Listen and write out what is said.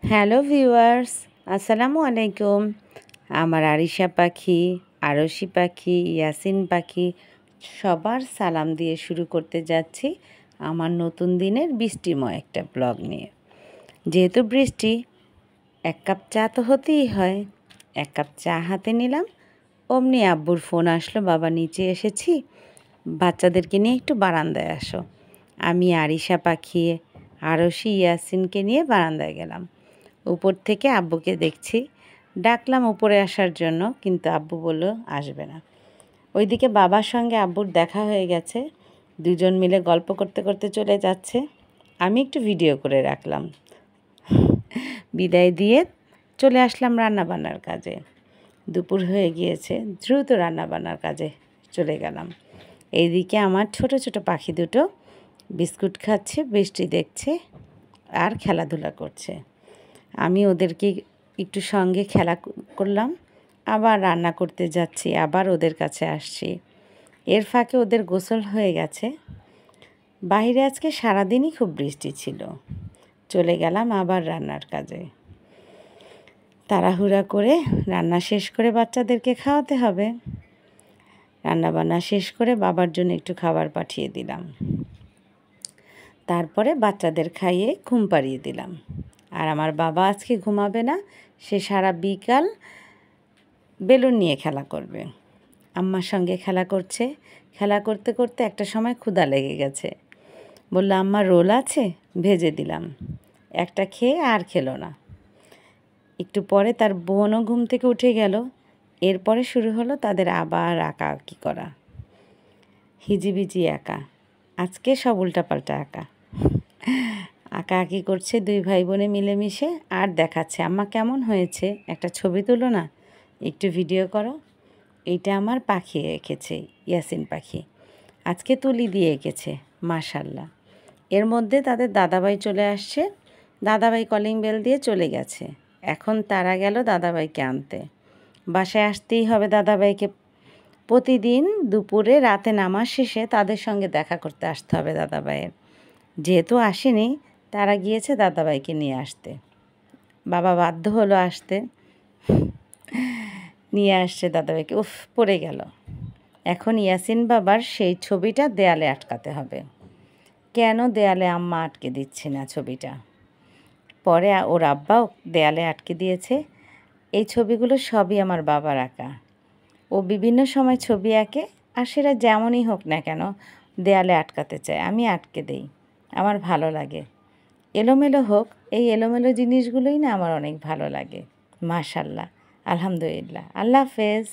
Hello viewers, আসসালামু আলাইকুম। আমার আরিশা পাখি, আরশি পাখি, ইয়াসিন পাখি সবার সালাম দিয়ে শুরু করতে যাচ্ছি আমার নতুন দিনের বৃষ্টিময় একটা ব্লগ নিয়ে। যেহেতু বৃষ্টি, এক কাপ চা তো হতেই হয়। এক কাপ চা হাতে নিলাম, অমনি আব্বুর ফোন আসলো, বাবা নিচে এসেছি, বাচ্চাদেরকে নিয়ে একটু বারান্দায় আসো। আমি আরিশা পাখি, আরশি, ইয়াসিনকে নিয়ে বারান্দায় গেলাম। উপর থেকে আব্বুকে দেখছি, ডাকলাম উপরে আসার জন্য, কিন্তু আব্বু বলল আসবে না। ওইদিকে বাবার সঙ্গে আব্বুর দেখা হয়ে গেছে, দুজন মিলে গল্প করতে করতে চলে যাচ্ছে। আমি একটু ভিডিও করে রাখলাম। বিদায় দিয়ে চলে আসলাম রান্নাবান্নার কাজে। দুপুর হয়ে গিয়েছে, দ্রুত রান্নাবান্নার কাজে চলে গেলাম। এইদিকে আমার ছোট ছোট পাখি দুটো বিস্কুট খাচ্ছে, বৃষ্টি দেখছে আর খেলাধুলা করছে। আমি ওদেরকে একটু সঙ্গে খেলা করলাম, আবার রান্না করতে যাচ্ছি, আবার ওদের কাছে আসছি। এর ফাঁকে ওদের গোসল হয়ে গেছে। বাইরে আজকে সারাদিনই খুব বৃষ্টি ছিল। চলে গেলাম আবার রান্নার কাজে। তাড়াহুড়া করে রান্না শেষ করে বাচ্চাদেরকে খাওয়াতে হবে। রান্নাবান্না শেষ করে বাবার জন্য একটু খাবার পাঠিয়ে দিলাম। তারপরে বাচ্চাদের খাইয়ে ঘুম পাড়িয়ে দিলাম। আর আমার বাবা আজকে ঘুমাবে না, সে সারা বিকাল বেলুন নিয়ে খেলা করবে। আম্মার সঙ্গে খেলা করছে, খেলা করতে করতে একটা সময় ক্ষুধা লেগে গেছে। বলল, আম্মা রোল আছে? ভেজে দিলাম। একটা খেয়ে আর খেলো না। একটু পরে তার বোনও ঘুম থেকে উঠে গেল। এরপরে শুরু হলো তাদের আবার আঁকাআঁকি করা, হিজিবিজি আঁকা। আজকে সব উল্টাপাল্টা আঁকা। আঁকাআঁকি করছে দুই ভাই বোনে মিলেমিশে, আর দেখাচ্ছে, আম্মা কেমন হয়েছে, একটা ছবি তুলো না, একটু ভিডিও করো। এইটা আমার পাখি এঁকেছে, ইয়াসিন পাখি, আজকে তুলি দিয়ে এঁকেছে, মাশাল্লাহ। এর মধ্যে তাদের দাদাভাই চলে আসছে, দাদাভাই কলিং বেল দিয়ে চলে গেছে। এখন তারা গেল দাদাভাইকে আনতে। বাসায় আসতেই হবে দাদাভাইকে। প্রতিদিন দুপুরে রাতে নামাজ শেষে তাদের সঙ্গে দেখা করতে আসতে হবে দাদাভাইয়ের। যেহেতু আসেনি, তারা গিয়েছে দাদাভাইকে নিয়ে আসতে। বাবা বাধ্য হলো আসতে, নিয়ে আসছে দাদাভাইকে। উফ, পড়ে গেল। এখন ইয়াসিন বাবার সেই ছবিটা দেয়ালে আটকাতে হবে। কেন দেয়ালে আম্মা আটকে দিচ্ছে না ছবিটা? পরে ওর আব্বাও দেয়ালে আটকে দিয়েছে। এই ছবিগুলো সবই আমার বাবার আঁকা। ও বিভিন্ন সময় ছবি আঁকে, আর সেটা যেমনই হোক না কেন দেয়ালে আটকাতে চায়, আমি আটকে দেই। আমার ভালো লাগে। এলোমেলো হোক, এই এলোমেলো জিনিসগুলোই না আমার অনেক ভালো লাগে। মাশাল্লাহ, আলহামদুলিল্লাহ। আল্লাহ হাফেজ।